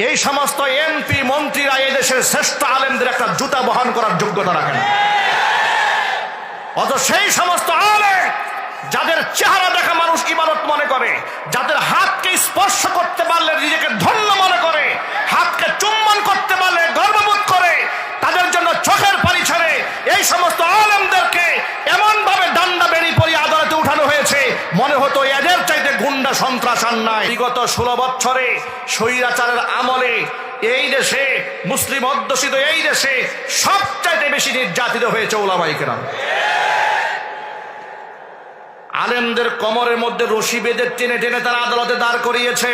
এই সমস্ত এমপি মন্ত্রীরা এই দেশের শ্রেষ্ঠ আলেমদের একটা জুতা বহন করার যোগ্যতা রাখেন। অত সেই সমস্ত আলেম যাদের চেহারা দেখা মানুষ ইবাদত মনে করে, যাদের হাতকে স্পর্শ করতে পারলে নিজেকে ধন্য মনে করে, হাতকে চুম্বন করতে পারলে গর্ববোধ করে, তাদের জন্য চোখের পানি ছাড়ে এই সমস্ত আলেমদেরকে এমন ভাবে ডান্ডা বেড়ি পরিয়ে আদালতে উঠানো হয়েছে মনে হতো এদের চাইতে গুন্ডা সন্ত্রাস আর নাই। বিগত 16 বছরে স্বৈরাচারের আমলে এই দেশে মুসলিম অধ্যুষিত এই দেশে সবচাইতে বেশি নির্যাতিত হয়েছে উলামায়ে কেরাম। আলেমদের কোমরের মধ্যে রশি বেঁধে টেনে টেনে তারা আদালতে দাঁড় করিয়েছে,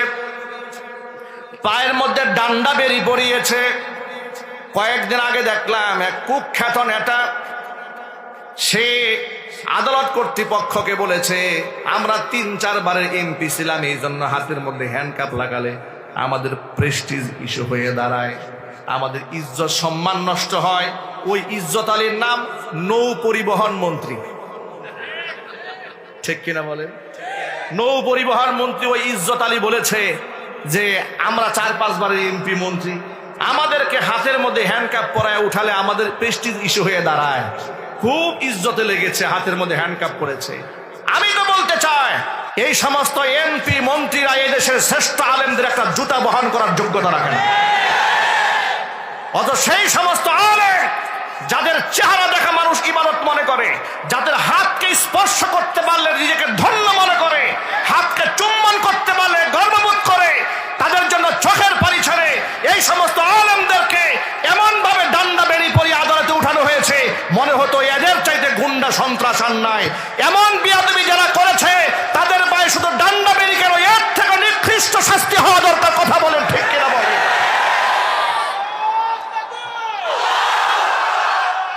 পায়ের মধ্যে ডান্ডা বেরি পরিয়েছে। কয়েকদিন আগে দেখলাম এক কুখ্যাত নেতা, সে আদালত কর্তৃপক্ষকে বলেছে আমরা 3-4 বারের এমপি ছিলাম, এই জন্য হাতের মধ্যে হ্যান্ডকাপ লাগালে আমাদের প্রেস্টিজ ইস্যু হয়ে দাঁড়ায়, আমাদের ইজ্জত সম্মান নষ্ট হয়। ওই ইজ্জত আলীর নাম নৌ পরিবহন মন্ত্রী, ঠিক কিনা বলেন? নৌ পরিবহন মন্ত্রী ওই ইজ্জত আলী বলেছে যে আমরা 4-5 বারের এমপি মন্ত্রী, আমাদেরকে হাতের মধ্যে হ্যান্ডকাপ পরায় উঠালে আমাদের প্রেস্টিজ ইস্যু হয়ে দাঁড়ায়। খুব ইজ্জতে লেগেছে, হাতের মধ্যে হ্যান্ডকাপ পরেছে। আমি তো বলতে চাই এই সমস্ত এমপি মন্ত্রীরা এই দেশের শ্রেষ্ঠ আলেমদের একটা জুতা বহন করার যোগ্যতা রাখেন। অত সেই সমস্ত আলেম যাদের চেহারা দেখা মানুষ ইবাদত মনে করে, যাদের হাতকে স্পর্শ করতে পারলে নিজেকে ধন্য মনে করে, হাতকে চুম্বন করতে পারলে গর্ববোধ করে, তাদের জন্য চোখের পানি ছাড়ে এই সমস্ত আলেমদেরকে এমন ভাবে ডান্ডা বেড়ি পরিয়ে আদালতে উঠানো হয়েছে মনে হতো এদের চাইতে গুন্ডা সন্ত্রাস আর নাই। এমন বিয়াদবি যারা করেছে তাদের পায়ে শুধু ডান্ডা বেড়ি কেন, এর থেকে নিকৃষ্ট শাস্তি হওয়া দরকার। কথা বলেন ঠিক কিনা বলেন?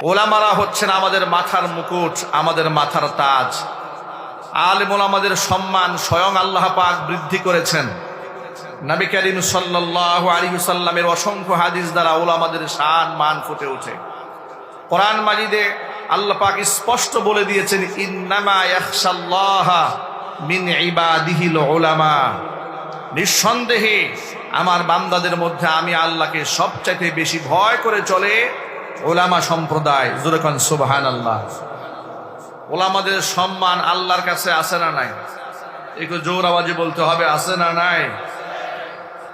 ওলামারা হচ্ছেন আমাদের মাথার মুকুট, আমাদের মাথার তাজ। আলেম ওলামাদের সম্মান স্বয়ং আল্লাহ পাক বৃদ্ধি করেছেন। নবী করিম সাল্লাল্লাহু আলাইহি ওয়াসাল্লামের অসংখ্য হাদিস দ্বারা ওলামাদের শান মান ফুটে ওঠে। কোরআন মাজিদে আল্লাহ পাক স্পষ্ট বলে দিয়েছেন ইন্নামা ইয়াখশাল্লাহা মিন ইবাদিহিল উলামা, নিঃসন্দেহে আমার বান্দাদের মধ্যে আমি আল্লাহকে সবচাইতে বেশি ভয় করে চলে ওলামা সম্প্রদায়। জোরে কোন সুবহানাল্লাহ। ওলামাদের সম্মান আল্লাহর কাছে আছে না নাই? একটু জোর আওয়াজে বলতে হবে, আছে না নাই?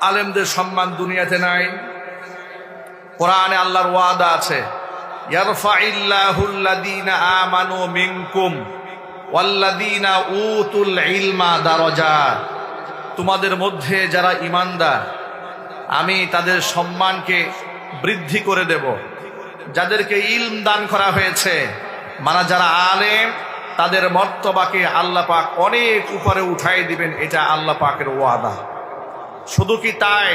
আলেমদের সম্মান দুনিয়াতে নাই। কোরআনে আল্লাহর ওয়াদা আছে ইয়ারফাইল্লাহুল্লাযীনা আমানু মিনকুম ওয়াল্লাযীনা উতুল ইলমা দারাজাত, তোমাদের মধ্যে যারা ঈমানদার আমি তাদের সম্মানকে বৃদ্ধি করে দেব। যাদেরকে ইলম দান করা হয়েছে মানে যারা আলেম, তাদের মর্তবাকে আল্লাহ পাক অনেক উপরে উঠাই দিবেন, এটা আল্লাহ পাকের ওয়াদা। শুধু কি তাই,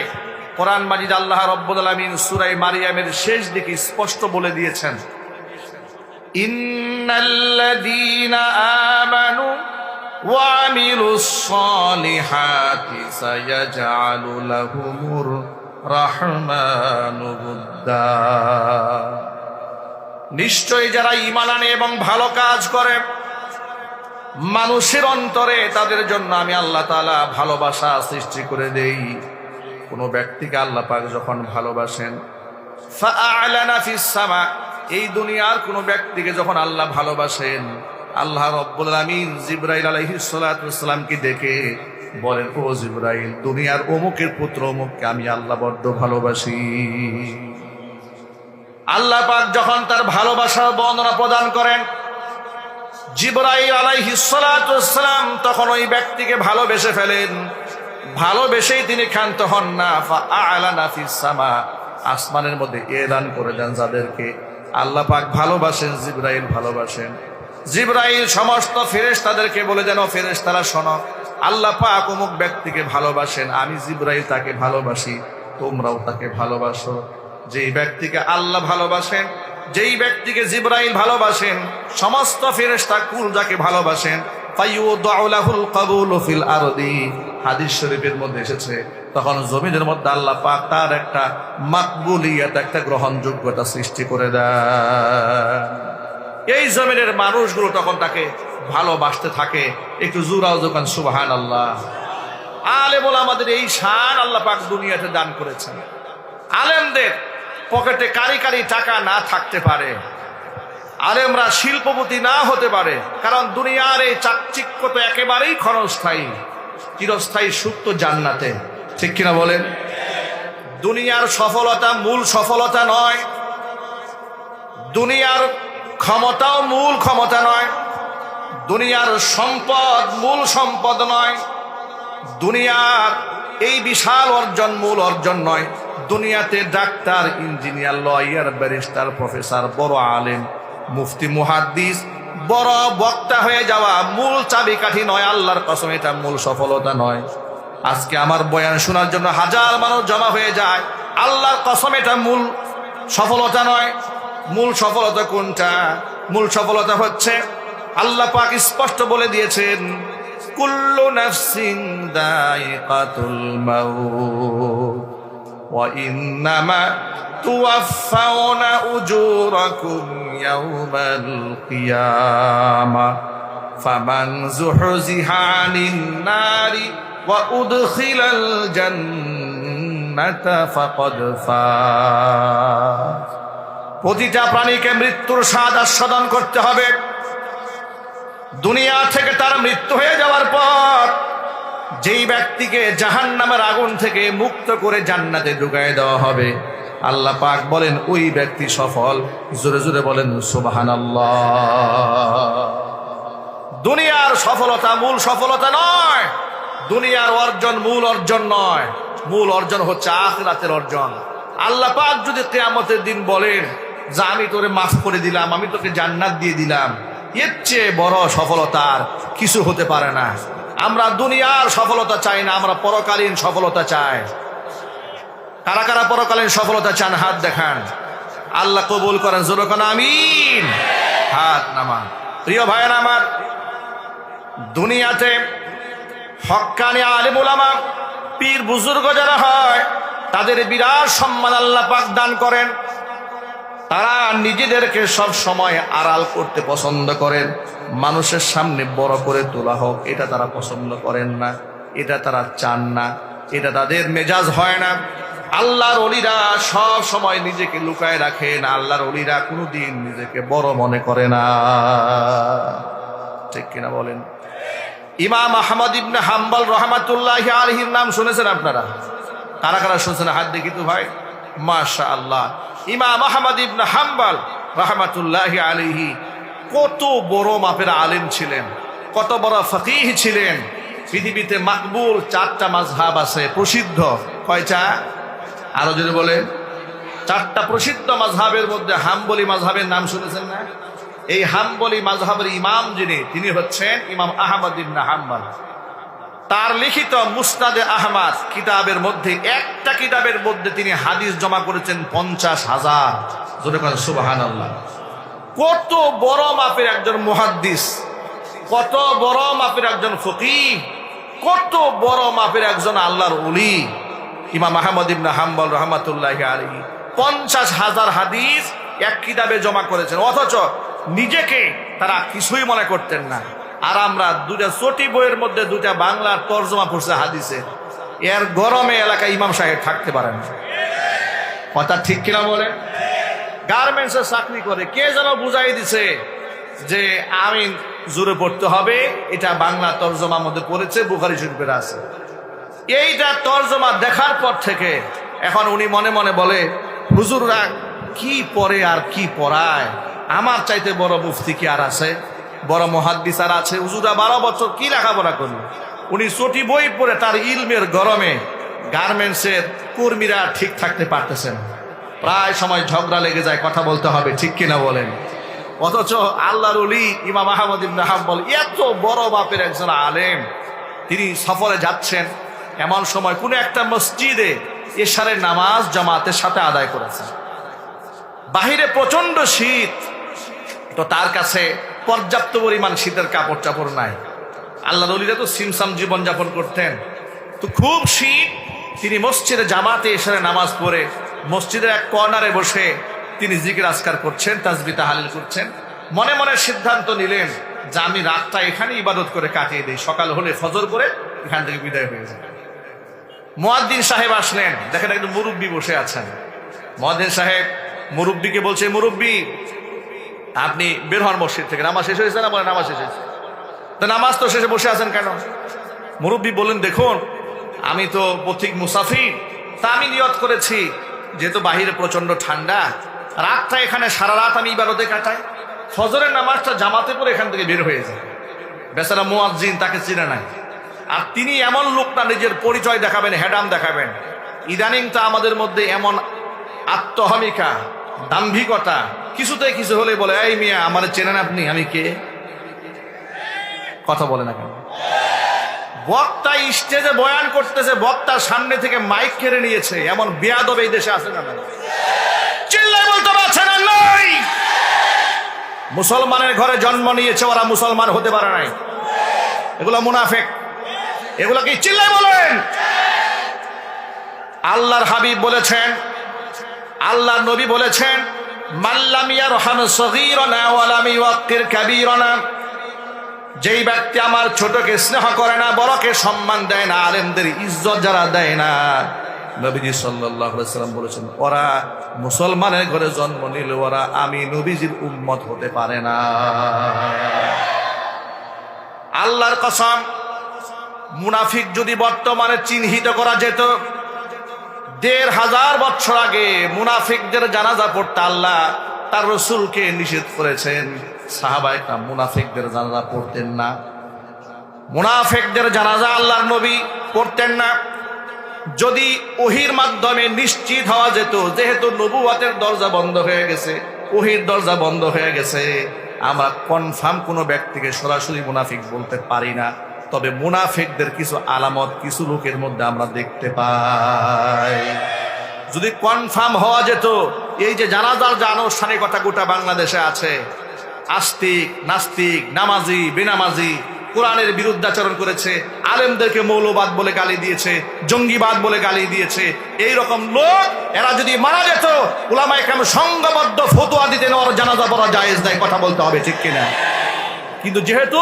কোরআন মাজিদ আল্লাহ রাব্বুল আলামিন সূরা মারিয়ামের শেষ দিকে স্পষ্ট বলে দিয়েছেন ইন্নাল্লাযীনা আমানু ওয়া আমিলুস সালিহাতি সায়াজআলু লাহুমুর রাহমানু উদ্দা, নিশ্চয়ই যারা ঈমান আনে এবং ভালো কাজ করে মানুষের অন্তরে তাদের জন্য আমি আল্লাহ তাআলা ভালোবাসা সৃষ্টি করে দেই। কোন ব্যক্তিকে আল্লাহ পাক যখন ভালোবাসেন ফাআলানা ফিস সামা, এই দুনিয়ার কোন ব্যক্তিকে যখন আল্লাহ ভালোবাসেন আল্লাহ রাব্বুল আলামিন জিবরাইল আলাইহিস সালাতু ওয়াস সালামকে ডেকে বলেন ও জিবরাইল, দুনিয়ার অমুকের পুত্র অমুককে আমি আল্লাহ বড্ড ভালোবাসি। আল্লাহ পাক যখন তার ভালোবাসার বর্ণনা প্রদান করেন জিবরাইল আলাইহিস সালাতু ওয়াস সালাম তখন ওই ব্যক্তিকে ভালোবেসে ফেলেন। ভালোবেসেই তিনি ক্ষান্ত হন না, ফাআলানা ফিস সামা, আসমানের মধ্যে এলান করে দেন যাদেরকে আল্লাহ পাক ভালোবাসেন জিবরাইল ভালোবাসেন। জিবরাইল সমস্ত ফেরেশতাদেরকে বলে দেন ও ফেরেশতারা শোনো, আল্লাহ পাক অমুক ব্যক্তিকে ভালোবাসেন, আমি জিবরাইল তাকে ভালোবাসি, তোমরাও তাকে ভালোবাসো। যেই ব্যক্তিকে আল্লাহ ভালোবাসেন, যেই ব্যক্তিকে জিবরাইল ভালোবাসেন, সমস্ত ফেরেশতা কুল যাকে ভালোবাসেন ফায়ুদাউ লাহুল কাবুলু ফিল আরদি, হাদিস শরীফের মধ্যে এসেছে তখন জমিনের মধ্যে আল্লাহ পাক তার একটা মাকবুলিয়াত, একটা গ্রহণযোগ্যতা সৃষ্টি করে দেয়। এই জমিনের মানুষগুলো তখন তাকে ভালোবাসতে থাকে। একটু জোরাও যখন সুবহানাল্লাহ। আলেম ওলামাদের এই শান আল্লাহ পাক দুনিয়াতে দান করেছেন। আলেমদের পকেটে কারি কারি টাকা না থাকতে পারে, আলেমরা শিল্পপতি না হতে পারে, কারণ দুনিয়ার এই চাকচিক্য তো একেবারেই ক্ষণস্থায়ী, চিরস্থায়ী সুখ তো জান্নাতে। ঠিক কিনা বলেন? দুনিয়ার সফলতা মূল সফলতা নয়, দুনিয়ার ক্ষমতাও মূল ক্ষমতা নয়, দুনিয়ার সম্পদ মূল সম্পদ নয়, দুনিয়ার এই বিশাল অর্জন মূল অর্জন নয়। দুনিয়াতে doctor, engineer, lawyer, barrister, professor, বড় আলেম, মুফতি, মুহাদ্দিস, বড় বক্তা হয়ে যাওয়া মূল চাবিকাঠি নয়। আল্লাহর কসম এটা মূল সফলতা নয়। আজকে আমার বয়ান শোনার জন্য হাজার মানুষ জমা হয়ে যায়, আল্লাহর কসম এটা মূল সফলতা নয়। মূল সফলতা কোনটা? মূল সফলতা হচ্ছে আল্লাহ পাক স্পষ্ট বলে দিয়েছেন, কুল্লু নাফসিন দায়িকাতুল মাউত ওয়া ইন্নামা তুওয়াফাউনা উজুরাকুম ইয়াওমাল কিয়ামাহ ফামান যুহজিহা আনিন নারি ওয়া উদখিলাল জান্নাতা ফাকাদ ফাজ। প্রতিটা প্রাণীকে মৃত্যুর স্বাদ আস্বাদন করতে হবে। দুনিয়া থেকে তার মৃত্যু হয়ে যাওয়ার পর যেই ব্যক্তিকে জাহান্নামের আগুন থেকে মুক্ত করে জান্নাতে ঢুকায় দেওয়া হবে, আল্লাহ পাক বলেন ওই ব্যক্তি সফল। জোরে জোরে বলেন সুবহানাল্লাহ। দুনিয়ার সফলতা মূল সফলতা নয়, দুনিয়ার অর্জন মূল অর্জন নয়, মূল অর্জন হচ্ছে আখিরাতের অর্জন। আল্লাহ পাক যদি কিয়ামতের দিন বলেন যে আমি তোরে মাফ করে দিলাম, আমি তোকে জান্নাত দিয়ে দিলাম, এর চেয়ে বড় সফলতার কিছু হতে পারে না। আমরা দুনিয়ার সফলতা চাই না, আমরা পরকালীন সফলতা চাই। কারা কারা পরকালীন সফলতা চান? হাত দেখান। আল্লাহ কবুল করেন, জোরে কোন আমিন। হাত নামান। প্রিয় ভাইয়েরা আমার, দুনিয়াতে হক্কানি আলেম ওলামা, পীর বুজুর্গ যারা হয়, তাদের বিরাট সম্মান আল্লাহ পাক দান করেন। তারা নিজেদেরকে সব সময় আড়াল করতে পছন্দ করেন, মানুষের সামনে বড় করে তোলা হোক এটা তারা পছন্দ করেন না, এটা তারা চান না, এটা তাদের মেজাজ হয় না। আল্লাহর ওলিরা সব সময় নিজেকে লুকায় রাখেন, আল্লাহর ওলিরা কোনোদিন নিজেকে বড় মনে করে না। ঠিক কিনা বলেন? ইমাম আহমদ ইবনে হাম্বল রাহমাতুল্লাহি আলাইহির নাম শুনেছেন আপনারা? কারা কারা শুনছেন? হাত দেখি তো ভাই। মাশাআল্লাহ। ইমাম আহমদ ইবনে হাম্বল রাহমাতুল্লাহি আলাইহি কত বড় মাপের আলেম ছিলেন, কত বড় ফকিহ ছিলেন। পৃথিবীতে মাকবুল 4টা মাযহাব আছে, প্রসিদ্ধ। কয়টা? আরো যদি বলে 4টা প্রসিদ্ধ মাযহাবের মধ্যে হাম্বলি মাযহাবের নাম শুনেছেন না? এই হাম্বলি মাযহাবের ইমাম যিনি, তিনি হচ্ছেন ইমাম আহমদ ইবনে হাম্বল। তার লিখিত মুসনাদে আহমদ কিতাবের মধ্যে, একটা কিতাবের মধ্যে তিনি হাদিস জমা করেছেন 50,000। জোরে বলেন সুবহানাল্লাহ। কত বড় মাপের একজন মুহাদ্দিস, কত বড় মাপের একজন ফকিহ, কত বড় মাপের একজন আল্লাহর ওলি ইমাম আহমদ ইবনে হাম্বল রাহমাতুল্লাহি আলাইহি 50,000 হাদিস এক কিতাবে জমা করেছেন। অথচ নিজেকে তারা কিছুই মনে করতেন না। আর আমরা 2টা চটি বইয়ের মধ্যে 2টা বাংলার তরজমা পড়ছে হাদিসে, এর গরমে এলাকায় ইমাম সাহেব থাকতে পারেন। কথা ঠিক কিনা বলে? গার্মেন্টসে চাকরি করে, কে যেন বুঝাই দিছে যে আমি জোরে পড়তে হবে, এটা বাংলা তরজমার মধ্যে পড়েছে, বুখারী শরীফের আছে। এইটা তরজমা দেখার পর থেকে এখন উনি মনে মনে বলে, হুজুররা কি পড়ে আর কি পড়ায়, আমার চাইতে বড় মুফতি কি আর আছে, বড় মুহাদ্দিস আর আছে? হুজুরা 12 বছর কি লেখাপড়া করল। উনি চটি বই পড়ে তার ইলমের গরমে গার্মেন্টসের কর্মীরা ঠিক থাকতে পারতেছেন, প্রায় সময় ঝগড়া লেগে যায়, কথা বলতে হবে। ঠিক কিনা বলেন? অথচ আল্লাহর ওলি ইমাম আহমদ ইবনে হাম্বল এত বড় বাপের একজন আলেম, তিনি সফরে যাচ্ছেন, এমন সময় কোন একটা মসজিদে এশারের নামাজ জামাতের সাথে আদায় করেছেন। বাহিরে প্রচন্ড শীত, তো তার কাছে পর্যাপ্ত পরিমাণ শীতের কাপড় চাপড় নাই। আল্লাহর ওলিরা তো সিমসাম জীবনযাপন করতেন, তো খুব শীত। তিনি মসজিদে জামাতে এশারে নামাজ পড়ে মসজিদের এক কর্নারে বসে তিনি জিকির আজকার করছেন, তাসবিহ তাহলিল করছেন। মনে মনে সিদ্ধান্ত নিলেন যে আমি রাতটা এখানে ইবাদত করে কাটিয়ে দিই, সকাল হলে ফজর করে এখান থেকে বিদায় হয়ে যায়। মুয়াজ্জিন সাহেব আসলেন, দেখেন একজন মুরব্বী বসে আছেন। মুয়াজ্জিন সাহেব মুরব্বীকে বলছে, মুরব্বী আপনি বের হন মসজিদ থেকে, নামাজ শেষ হয়েছে না? বলে নামাজ শেষ হয়েছে। তো নামাজ তো শেষে বসে আছেন কেন? মুরব্বী বললেন, দেখুন আমি তো পথিক মুসাফির, তা আমি নিয়ত করেছি যেহেতু বাহিরে প্রচন্ড ঠান্ডা, রাতটা এখানে সারা রাত আমি ইবাদতে কাটাই, ফজরের নামাজটা জামাতে পরে এখান থেকে বের হয়ে যায়। বেচারা মুয়াজ্জিন, তাকে চিনে নাই। আর তিনি এমন লোক না, নিজের পরিচয় দেখাবেন, হেডাম দেখাবেন। ইদানিং তো আমাদের মধ্যে এমন আত্মহমিকা, দাম্ভিকতা, কিছুতে কিছু হলে বলে, এই মিয়া আমার চেনেন আপনি, আমি কে? কথা বলে না কেন? বক্তা স্টেজে বয়ান করতেছে, বক্তার সামনে থেকে মাইক কেড়ে নিয়েছে, এমন বেয়াদব এই দেশে আছে না? চিল্লায় বলতে পারছে না? নাই। মুসলমানের ঘরে জন্ম নিয়েছে, ওরা মুসলমান হতে পারে নাই। এগুলো মুনাফিক। এগুলো কি? চিল্লায় বলেন। আল্লাহর হাবিব বলেছেন, আল্লাহর নবী বলেছেন, মাল্লাম ইয়ারহাম সগীরানা ওয়া লাম ইউক্কির কাবীরানা, যেই ব্যক্তি আমার ছোটকে স্নেহ করে না, বড়কে সম্মান দেয় না, আলেমদের ইজ্জত যারা দেয় না, নবীজি সাল্লাল্লাহু আলাইহি ওয়াসাল্লাম বলেছেন ওরা মুসলমানের ঘরে জন্ম নিলে ওরা আমি নবীজির উম্মত হতে পারে না। আল্লাহর কসম, মুনাফিক যদি বর্তমানে চিহ্নিত করা যেত, ১৫০০ বছর আগে মুনাফিকদের জানাজা পড়তে আল্লাহ তার রাসূলকে নিষেধ করেছেন। সাহাবায়ে কেরাম মুনাফিকদের জানাজা পড়তেন না, মুনাফিকদের জানাজা আল্লাহর নবী পড়তেন না। যদি ওহীর মাধ্যমে নিশ্চিত হওয়া যেত, যেহেতু নবুয়তের দরজা বন্ধ হয়ে গেছে, ওহীর দরজা বন্ধ হয়ে গেছে, আমরা কনফার্ম কোনো ব্যক্তিকে সরাসরি মুনাফিক বলতে পারি না। তবে মুনাফিকদের কিছু আলামত কিছু লোকের মধ্যে আমরা দেখতে পাই। যদি কনফার্ম হওয়া যেত, এই যে জানাজার যে আনুষ্ঠানিকতা গোটা বাংলাদেশে আছে, আস্তিক নাস্তিক, নামাজি বেনামাজি, কোরআনের বিরুদ্ধাচরণ করেছে, আলেমদেরকে মৌলবাদ বলে গালি দিয়েছে, জঙ্গিবাদ বলে গালি দিয়েছে, এই রকম লোক এরা যদি মারা যেত, উলামায়ে কেরাম সংঘবদ্ধ ফতোয়া দিতেন ওর জানাজা পড়া জায়েজ নাই। কথা বলতে হবে, ঠিক কিনা? কিন্তু যেহেতু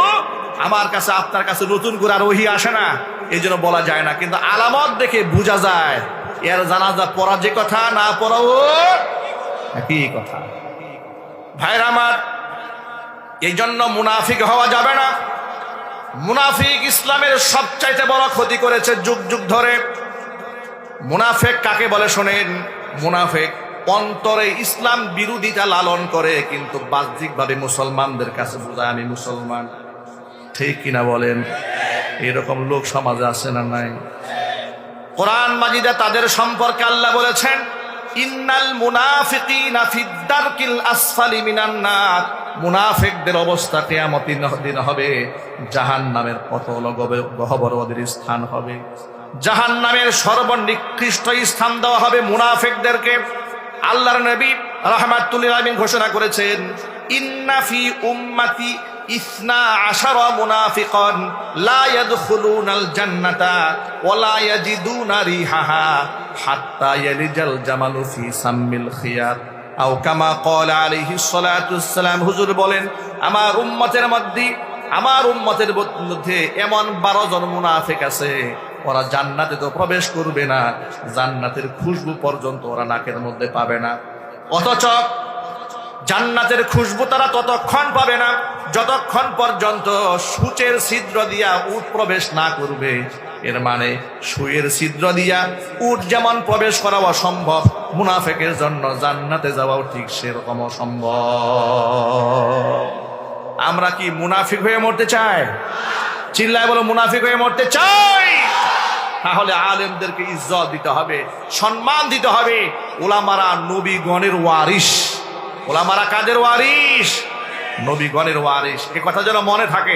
আমার কাছে আপনার কাছে নতুন করে আর ওহী আসে না, এই জন্য বলা যায় না। কিন্তু আলামত দেখে বোঝা যায় এর জানাজা পড়া যে কথা, না পড়াও একই কথা। ভাইরা আমার, এই জন্য মুনাফিক হওয়া যাবে না। মুনাফিক ইসলামের সবচাইতে বড় ক্ষতি করেছে যুগ যুগ ধরে। মুনাফিক কাকে বলে শোনেন? মুনাফিক অন্তরে ইসলাম বিরোধিতা লালন করে, কিন্তু বাহ্যিকভাবে মুসলমানদের কাছে বোঝায় আমি মুসলমান। ঠিক কিনা বলেন? এরকম লোক সমাজে আছে না নাই? কোরআন মাজিদে তাদের সম্পর্কে আল্লাহ বলেছেন, ইন্নাল মুনাফিকিনা ফিদ দারকিল আসফালি মিনান নার, মুনাফিকদের অবস্থা কিয়ামতের দিন হবে জাহান্নামের অতল গহ্বরের স্থান হবে, জাহান্নামের সর্বনিকৃষ্ট স্থান দেওয়া হবে মুনাফিকদেরকে। আল্লাহর নবী রাহমাতুল লিল আলামিন ঘোষণা করেছেন, ইন্না ফি উম্মতি 12 মুনাফিকান লা ইয়াদখুলুনাল জান্নাতা ওয়া লা ইয়াজিদুনা রিহাহা হাত্তা ইয়ালিজাল জামালু ফি সাম্মিল খিয়ার আও কামা ক্বালা আলাইহিস সালাতু ওয়াসসালাম। হুজুর বলেন, আমার উম্মতের মধ্যে এমন 12 জন মুনাফিক আছে, ওরা জান্নাতে তো প্রবেশ করবে না, জান্নাতের খুশবু পর্যন্ত ওরা নাকের মধ্যে পাবে না। অথচ জান্নাতের খুশবু তারা ততক্ষণ পাবে না যতক্ষণ পর্যন্ত সূচের ছিদ্র দিয়া উট প্রবেশ না করবে। এর মানে সুয়ের ছিদ্র দিয়া উট যেমন প্রবেশ করা অসম্ভব, মুনাফিকের জন্য জান্নাতে যাওয়াও ঠিক সেরকম অসম্ভব। আমরা কি মুনাফিক হয়ে মরতে চাই? চিল্লায় বলো, মুনাফিক হয়ে মরতে চাই? তাহলে আলেমদেরকে ইজ্জত দিতে হবে, সম্মান দিতে হবে। ওলামারা নবীগণের ওয়ারিস। ওলামারা কাদের ওয়ারিস? নবীগণের ওয়ারিস। এই কথা যেন মনে থাকে,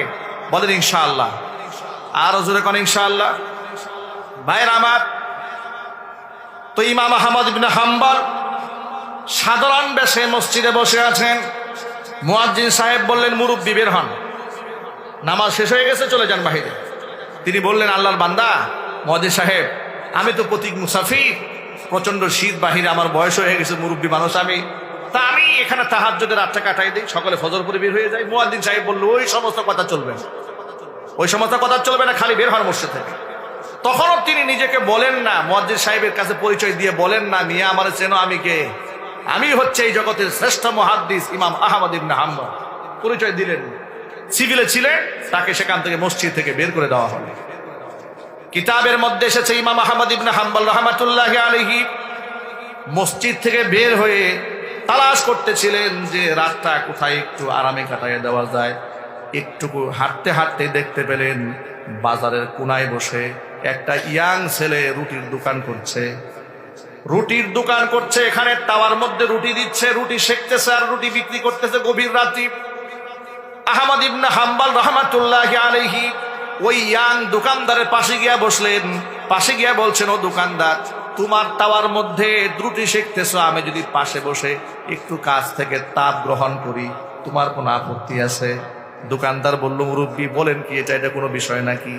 বলেন ইনশাআল্লাহ। আর জোরে কোন ইনশাআল্লাহ। ভাইরা আমার, তো ইমাম আহমদ ইবনে হাম্বল সাধারণ বেশে মসজিদে বসে আছেন। মুয়াজ্জিন সাহেব বললেন, মুরব্বি বের হন, নামাজ শেষ হয়ে গেছে, চলে যান বাহিরে। তিনি বললেন, আল্লাহর বান্দা মুয়াজ্জিন সাহেব, আমি তো পথিক মুসাফির, প্রচন্ড শীত, বাহিরে আমার বয়স হয়ে গেছে, মুরব্বী মানুষ আমি, তা আমি এখানে তাহাজ্জুদের রাতটা কাটাই দিই, সকালে ফজর পরে বের হয়ে যাই। মুয়াজ্জিন সাহেব বলল, ওই সমস্ত কথা চলবে না, ওই সমস্ত কথা চলবে না, খালি বের হন মসজিদ থেকে। তখনও তিনি নিজেকে বলেন না, মুয়াজ্জিন সাহেবের কাছে পরিচয় দিয়ে বলেন না, মিয়া আমার চেনো আমি কে, আমি হচ্ছে এই জগতের শ্রেষ্ঠ মুহাদ্দিস ইমাম আহমদ ইবনে হাম্বল। পরিচয় দিলেন। সিভিলে ছিলেন, তাকে সেখান থেকে মসজিদ থেকে বের করে দেওয়া হলো। কিতাবের মধ্যে এসেছে ইমাম আহমদ ইবনে হাম্বল রাহমাতুল্লাহি আলাইহি মসজিদ থেকে বের হয়ে তালাশ করতেছিলেন যে রাতটা কোথায় একটু আরামে কাটাইয়ে দেওয়া যায়। একটুকু হাঁটতে হাঁটতে দেখতে পেলেন বাজারের কোনায় বসে একটা ইয়াং ছেলে রুটির দোকান করছে। রুটির দোকান করছে, এখানে তাওয়ার মধ্যে রুটি দিচ্ছে, রুটি সেকতেছে আর রুটি বিক্রি করতেছে গভীর রাতে। আহমদ ইবনে হাম্বল রাহমাতুল্লাহি আলাইহি ওই ইয়াং দোকানদারের পাশে গিয়া বসলেন। পাশে গিয়া বলছেন, ও দোকানদার, তোমার তাওয়ার মধ্যে রুটি সেকতেছো, আমি যদি পাশে বসে একটু কাছ থেকে তাপ গ্রহণ করি, তোমার কোনো আপত্তি আছে? দোকানদার বলল, মুরব্বী বলেন কি, এটা কোনো বিষয় নাকি?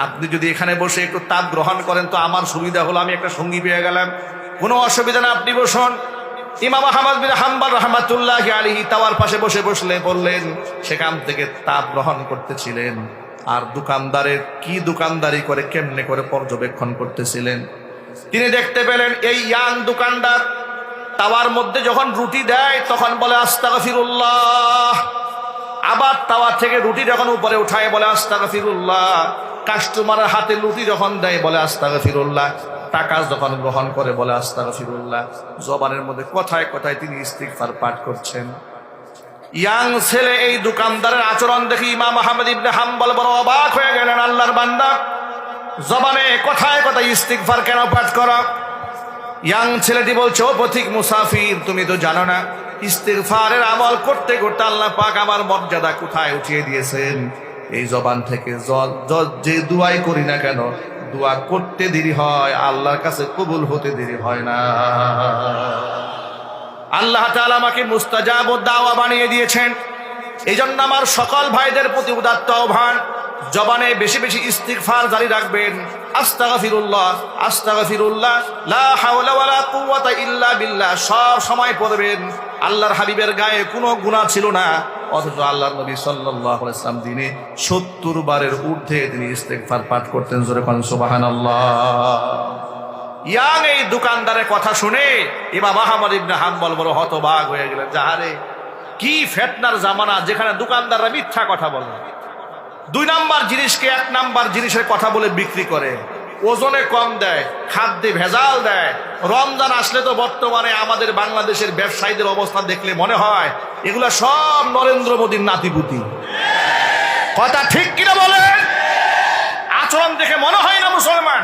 আপনি যদি এখানে বসে একটু তাপ গ্রহণ করেন তো আমার সুবিধা হলো, আমি একটা সঙ্গী পেয়ে গেলাম, কোনো অসুবিধা না, আপনি বসুন। ইমাম আহমদ বিন হাম্বল রাহমাতুল্লাহি আলাইহি তাওয়ার পাশে বসলে বললেন, সেখান থেকে তাপ গ্রহণ করতেছিলেন। আর দোকানদারের কি দোকানদারি করে, কেমনে করে পর্যবেক্ষণ করতেছিলেন। তিনি দেখতে পেলেন এই ইয়াং দোকানদার তাওয়ার মধ্যে যখন রুটি দেয় তখন বলে আস্তাগফিরুল্লাহ, আবার তাওয়া থেকে রুটি যখন উপরে উঠায় বলে আস্তাগফিরুল্লাহ, কাস্টমারের হাতে রুটি যখন দেয় বলে আস্তাগফিরুল্লাহ, টাকা যখন গ্রহণ করে বলে আস্তাগফিরুল্লাহ। জবানের মধ্যে কথায় কথায় তিনি ইস্তিগফার পাঠ করছেন। ইয়াং ছেলে এই দোকানদারের আচরণ দেখি ইমাম আহমদ ইবনে হাম্বল বড় অবাক হয়ে গেলেন। আল্লাহর বান্দা, জবানে কথায় কথায় ইস্তিগফার কেন পাঠ করা? ইয়াং ছেলেটি বলছে, ও পথিক মুসাফির, তুমি তো জানো না ইস্তিগফারের আমল করতে করতে আল্লাহ পাক আমার মর্যাদা কোথায় উঠিয়ে দিয়েছেন। এই জবান থেকে যে দুয়াই করি না কেন, দোয়া করতে দেরি হয়, আল্লাহর কাছে কবুল হতে দেরি হয় না। আল্লাহ তাআলা আমাকে মুস্তাজাবুদ দাওয়া বানিয়ে দিয়েছেন। এই জন্য আমার সকল ভাইদের প্রতি উদাত্ত আহ্বান, জবানে বেশি বেশি ইস্তিগফার জারি রাখবেন। আস্তাগফিরুল্লাহ আস্তাগফিরুল্লাহ, লা হাওলা ওয়ালা কুওয়াতা ইল্লা বিল্লাহ সব সময় পড়বেন। আল্লাহর হাবিবের গায়ে কোনো গুনাহ ছিল না, অথচ আল্লাহর নবী সাল্লাল্লাহু আলাইহি ওয়াসাল্লাম দিনে ৭০ বারের ঊর্ধ্বে তিনি ইস্তিগফার পাঠ করতেন। জোরে বলেন সুবহানাল্লাহ। ইয়াং এই দোকানদারের কথা শুনে ইমাম আহমদ ইবনে হাম্বল বড় হতবাক হয়ে গেলেন। যাহারে কি ফেতনার জামানা, যেখানে দোকানদাররা মিথ্যা কথা বলে, ২ নাম্বার জিনিসকে ১ নাম্বার জিনিসের কথা বলে বিক্রি করে, ওজনে কম দেয়, খাদ্যে ভেজাল দেয়। রমজান আসলে তো বর্তমানে আমাদের বাংলাদেশের ব্যবসায়ীদের অবস্থা দেখলে মনে হয় এগুলা সব নরেন্দ্র মোদীর নাতিপুতি। কথা ঠিক কিনা বলেন? আচরণ দেখে মনে হয় না মুসলমান।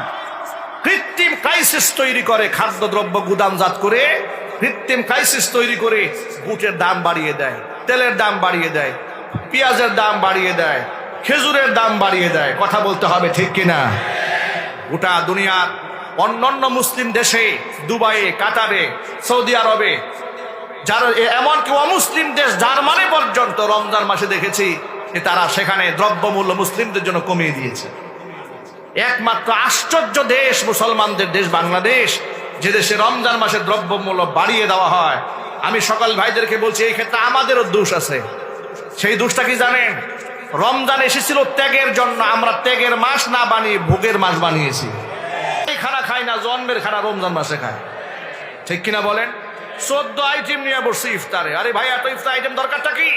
কৃত্রিম ক্রাইসিস তৈরি করে, খাদ্যদ্রব্য গুদামজাত করে কৃত্রিম ক্রাইসিস তৈরি করে বুটের দাম বাড়িয়ে দেয়, তেলের দাম বাড়িয়ে দেয়, পেঁয়াজের দাম বাড়িয়ে দেয়, খেজুরের দাম বাড়িয়ে দেয়। কথা বলতে হবে ঠিক কিনা? গোটা দুনিয়ার অন্যান্য মুসলিম দেশে, দুবাইয়ে, কাতারে, সৌদি আরবে, যারা এমনকি অমুসলিম দেশ জার্মানি পর্যন্ত রমজান মাসে দেখেছি যে তারা সেখানে দ্রব্যমূল্য মুসলিমদের জন্য কমিয়ে দিয়েছে। একমাত্র আশ্চর্য দেশ মুসলমানদের দেশ বাংলাদেশ, যে দেশে রমজান মাসে দ্রব্যমূল্য বাড়িয়ে দেওয়া হয়। আমি সকল ভাইদেরকে বলছি, এই ক্ষেত্রে আমাদেরও দোষ আছে। সেই দোষটা কি জানেন? রমজান এসেছিল ত্যাগের জন্য, আমরা ত্যাগের মাস না বানিয়ে ভোগের মাস বানিয়েছি। এই খানা খাই না, জন্মের খানা রমজান মাসে খায়, ঠিক কিনা বলেন? 14 আইটেম নিয়ে বসছি ইফতারে। আরে ভাই, এত ইফতার আইটেম দরকারটা কি?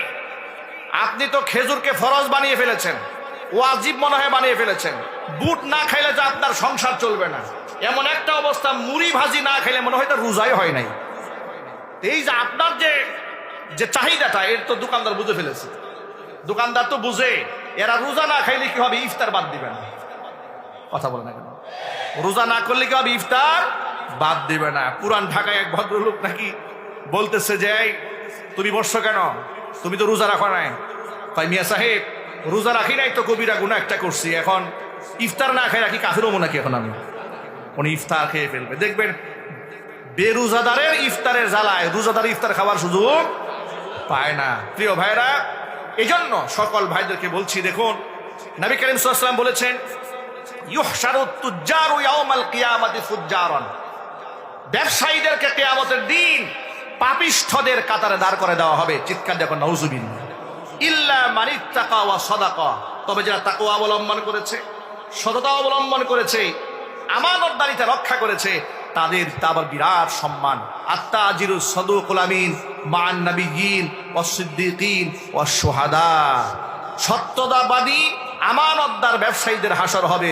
আপনি তো খেজুরকে ফরজ বানিয়ে ফেলেছেন, ওয়াজিব মনে হয় বানিয়ে ফেলেছেন। বুট না খাইলে তো আপনার সংসার চলবে না, এমন একটা অবস্থা। মুড়ি ভাজি না খাইলে মনে হয় তো রোজাই হয় নাই। এই যে আপনার যে চাহিদাটা, এর তো দোকানদার বুঝে ফেলেছে। দোকানদার তো বুঝে এরা রোজা না খাইলে কি হবে, ইফতার বাদ দিবে না। কথা বলে না কেন? রোজা না করলে কি হবে, ইফতার বাদ দিবে না। পুরান ঢাকায় এক ভদ্রলোক নাকি বলতেছে যে, তুমি বসছো কেন, তুমি তো রোজা রাখো নাই। তাই মিয়া সাহেব, রোজা রাখি নাই তো কবিরা গুনাহ একটা করছি, এখন ইফতার না খাই রাখি কাফের হবো নাকি এখন আমি? উনি ইফতার খেয়ে ফেলবে। দেখবেন বেরোজাদারের ইফতারের জ্বালায় রোজাদার ইফতার খাবার সুযোগ পায় না। প্রিয় ভাইরা, এই জন্য সকল ভাইদেরকে বলছি, দেখুন নবী করিম সাল্লাল্লাহু আলাইহি ওয়াসাল্লাম বলেছেন, ইউহশারুত তুজ্জারু ইয়াউমাল কিয়ামাতি ফুজ্জারান, ব্যবসায়ীদেরকে কিয়ামতের দিন পাপিষ্ঠদের কাতারে দাঁড় করে দেওয়া হবে। চিৎকার দেখো নাউজুবিল্লাহ। ইল্লা মানিত্তাকা ওয়া সাদাকা, তবে যারা তাকওয়া অবলম্বন করেছে, সততা অবলম্বন করেছে, আমানতদারিতা রক্ষা করেছে, তাদের আবার বিরাট সম্মান। আত্তাজিরুস সাদুকুল আমিন মান নাবিয়্যিন ওয়াস সিদ্দিকিন ওয়াস শুহাদা, সত্যতাবাদী আমানতদার ব্যবসায়ীদের হাসর হবে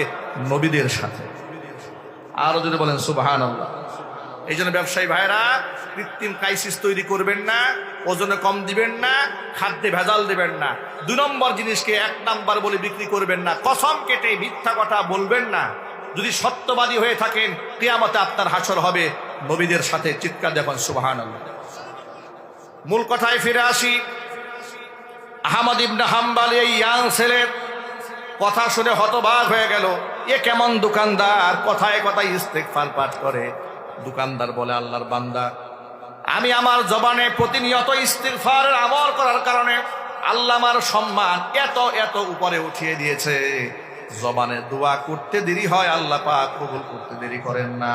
নবীদের সাথে। আরো যদি বলেন সুবহানাল্লাহ। এই জন্য ব্যবসায়ী ভাইরা কৃত্রিম ক্রাইসিস তৈরি করবেন না, ওজনে কম দিবেন না, খাদ্যে ভেজাল দিবেন না, 2 নম্বর জিনিসকে 1 নাম্বার বলে বিক্রি করবেন না, কসম কেটে মিথ্যা কথা বলবেন না। যদি সত্যবাদী হয়ে থাকেন কিয়ামতে আপনার হাসর হবে নবীদের সাথে। চিৎকার দেখুন সুবহানাল্লাহ। মূল কথায় ফিরে আসি। আহমদ ইবনে হাম্বল এই ইয়াং ছেলে কথা শুনে হতবাক হয়ে গেল। এ কেমন দোকানদার, কথায় কথায় ইস্তেগফার পাঠ করে। দোকানদার বলে, আল্লাহর বান্দা, আমি আমার জবানে প্রতিনিয়ত ইস্তিগফারের আমল করার কারণে আল্লাহ আমার সম্মান এত এত উপরে উঠিয়ে দিয়েছে। জবানে দোয়া করতে দেরি হয়, আল্লাহ পাক কবুল করতে দেরি করেন না।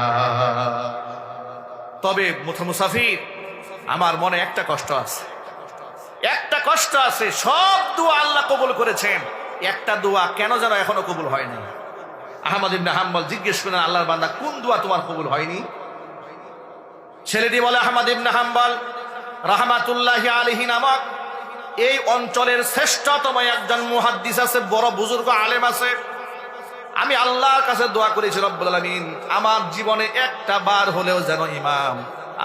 তবে মুসাফির, আমার মনে একটা কষ্ট আছে, একটা কষ্ট আছে। সব দোয়া আল্লাহ কবুল করেছেন, একটা দোয়া কেন যেন এখনো কবুল হয়নি। আহমদ ইবনে হাম্বল জিজ্ঞেস করেন, আল্লাহর বান্দা, কোন দোয়া তোমার কবুল হয়নি? ছেলেটি বলে, আহমদ ইবনে হাম্বল রাহমাতুল্লাহি আলাইহি নামক এই অঞ্চলের শ্রেষ্ঠতম একজন মুহাদ্দিস আছে, বড় বুজুর্গ আলেম আছে। আমি আল্লাহর কাছে দোয়া করেছি, রব্বুল আলামিন আমার জীবনে একটা বার হলেও যেন ইমাম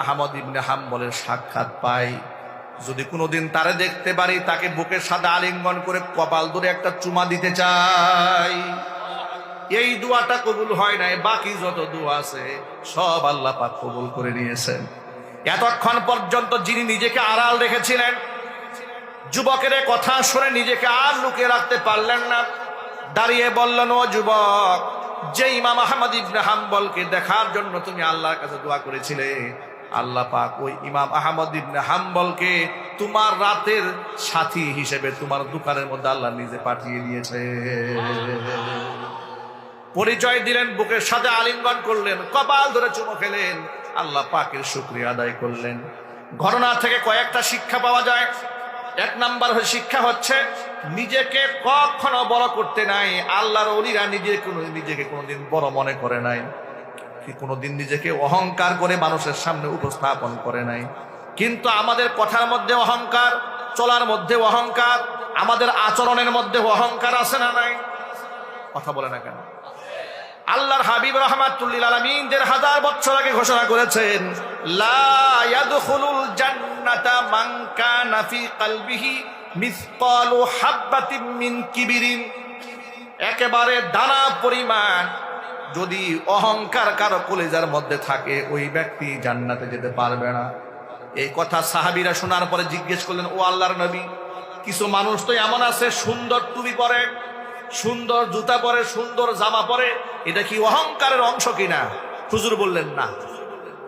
আহমদ ইবনে হাম্বলের সাক্ষাৎ পাই। যদি কোনোদিন তারে দেখতে পারি, তাকে বুকের সাথে আলিঙ্গন করে কপাল ধরে একটা চুমা দিতে চাই। এই দোয়াটা কবুল হয় নাই, বাকি যত দোয়া আছে সব আল্লাহ পাক কবুল করে নিয়েছেন। এতক্ষণ পর্যন্ত যিনি নিজেকে আড়াল রেখেছিলেন, যুবকের কথা শুনে নিজেকে আর লুকিয়ে রাখতে পারলেন না, দাঁড়িয়ে বললেন, ও যুবক, যে ইমাম আহমদ ইবনে হাম্বলকে দেখার জন্য তুমি আল্লাহর কাছে দোয়া করেছিলে, আল্লাহ পাক ওই ইমাম আহমদ ইবনে হাম্বলকে তোমার রাতের সাথী হিসেবে তোমার দোকানের মধ্যে আল্লাহ নিজে পাঠিয়ে দিয়েছে। পরিচয় দিলেন, বুকের সাথে আলিঙ্গন করলেন, কপাল ধরে চুমো খেলেন, আল্লাহ পাকের শুকরিয়া আদায় করলেন। ঘটনা থেকে কয়েকটা শিক্ষা পাওয়া যায়। 1 নাম্বার শিক্ষা হচ্ছে, নিজেকে কখনো বড় করতে নাই। আল্লাহর ওলিরা নিজেকে কোনোদিন বড় মনে করে নাই, কোনোদিন নিজেকে অহংকার করে মানুষের সামনে উপস্থাপন করে নাই। কিন্তু আমাদের কথার মধ্যে অহংকার, চলার মধ্যে অহংকার, আমাদের আচরণের মধ্যে অহংকার আছে না নাই? কথা বলে না কেন? আল্লাহর হাবিব রাহমাতুল্লিল আলামিন 1000 বছর আগে ঘোষণা করেছেন, লা ইয়াদখুলুল জান্নাতা মান কানা ফি কলবিহি মিসকালু হাববাতিন মিন কিবরিন। একেবারে দানা পরিমাণ যদি অহংকার কারো কলিজার মধ্যে থাকে, ওই ব্যক্তি জান্নাতে যেতে পারবে না। এই কথা সাহাবীরা শোনার পরে জিজ্ঞেস করলেন, ও আল্লাহর নবী, কিছু মানুষ তো এমন আছে সুন্দর টুপি পরে, সুন্দর জুতা পরে, সুন্দর জামা পরে, এটা কি অহংকারের অংশ কিনা? হুজুর বললেন, না।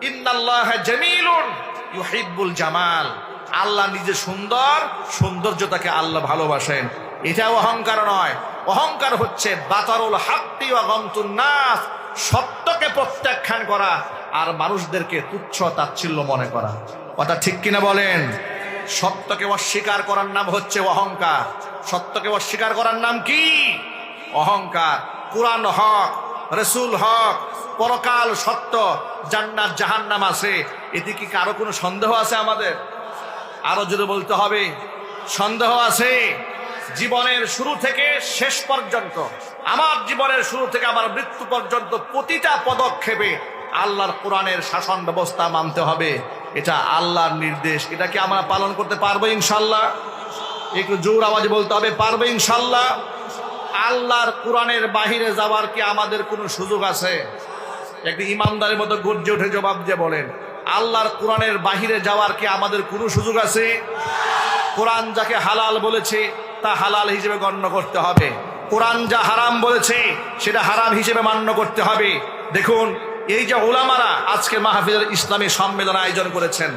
ইন্নাল্লাহা জামিলুন ইউহিব্বুল জামাল। আল্লাহ নিজে সুন্দর, সৌন্দর্যতাকে আল্লাহ ভালোবাসেন। এটা অহংকার নয়। অহংকার হচ্ছে বাতারুল হাক্কি ওয়া গামতুন নাস, সত্যকে প্রত্যাখ্যান করা আর মানুষদেরকে তুচ্ছ তাচ্ছিল্য মনে করা। কথা ঠিক কিনা বলেন? সত্যকে অস্বীকার করার নাম হচ্ছে অহংকার। সত্যকে অস্বীকার করার নাম কি? অহংকার। কুরআন হক, রাসূল হক, পরকাল সত্য, জান্নাত জাহান্নাম আছে, এতে কি কারো কোনো সন্দেহ আছে? আমাদের আরো জোরে বলতে হবে, সন্দেহ আছে। জীবনের শুরু থেকে শেষ পর্যন্ত, আমার জীবনের শুরু থেকে আমার মৃত্যু পর্যন্ত প্রতিটা পদক্ষেপে আল্লাহর কোরআনের শাসন ব্যবস্থা মানতে হবে। এটা আল্লাহর নির্দেশ। এটা কি আমরা পালন করতে পারবো ইনশাল্লাহ? একটু জোর আওয়াজে বলতে হবে, পারবে ইনশাল্লাহ? আল্লাহর কোরআনের বাহিরে যাওয়ার কি আমাদের কোনো সুযোগ আছে? একটি ইমানদারের মতো গর্জে উঠে জবাব দিয়ে বলেন, আল্লাহর কোরআনের বাহিরে যাওয়ার কি আমাদের কোনো সুযোগ আছে? কোরআন যাকে হালাল বলেছে তা হালাল হিসেবে গণ্য করতে হবে। কোরআন যা হারাম বলেছে সেটা হারাম হিসেবে মান্য করতে হবে। দেখুন, এই যে উলামারা আজকে মাহফিলের ইসলামী সম্মেলন আয়োজন করেছেন,